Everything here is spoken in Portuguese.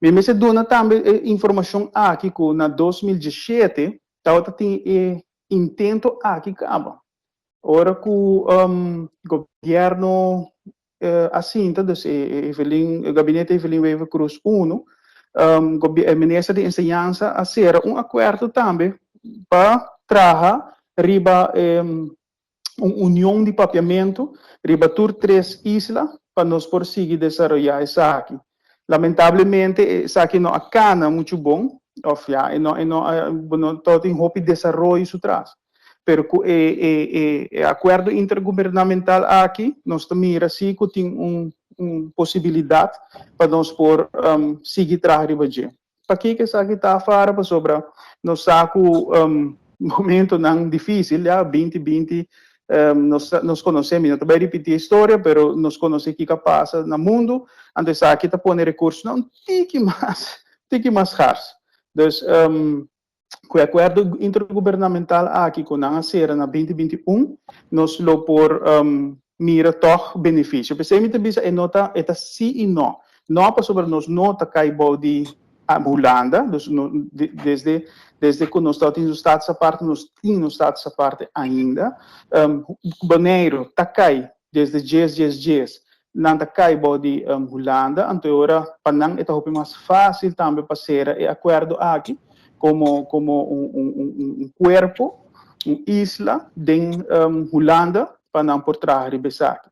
Me se dona também informação aqui que na 2017 estava tem intento aqui acaba. Ora que o governo assim, então, o gabinete Evelyn Weaver Cruz 1, o ministro de Enseñança a ser acordo também para trazer riba união de papiamento, riba tur três islas para nós conseguir desenvolver isso aqui. Lamentavelmente, isso aqui não acana muito bom, e não tem hope de desenvolvimento isso traz. Pero o acordo intergovernamental aqui, nós também assim que tem possibilidade para nós por seguir trabalhando. Para que isso aqui está a falar sobre nós saco momento não difícil, já 2020 nós conhecemos, não vou repetir a história, mas nós conhecemos o que passa no mundo, então aqui está pondo recursos, não tem que mais raros. Então, com o acordo intergovernamental aqui com a Sera na 2021, nós lo por mira toch benefício. Pensei que bisa nota eta sim e não. Não para sobre nós nota caibo de Holanda, desde que nós estamos no estado essa parte, nós temos no estado essa parte ainda. Baneiro tá cai desde dias não tá caibo de Holanda, então agora para não é mais fácil também para ser o acordo aqui. Como cuerpo, uma isla de Holanda, para não por trás de Besak.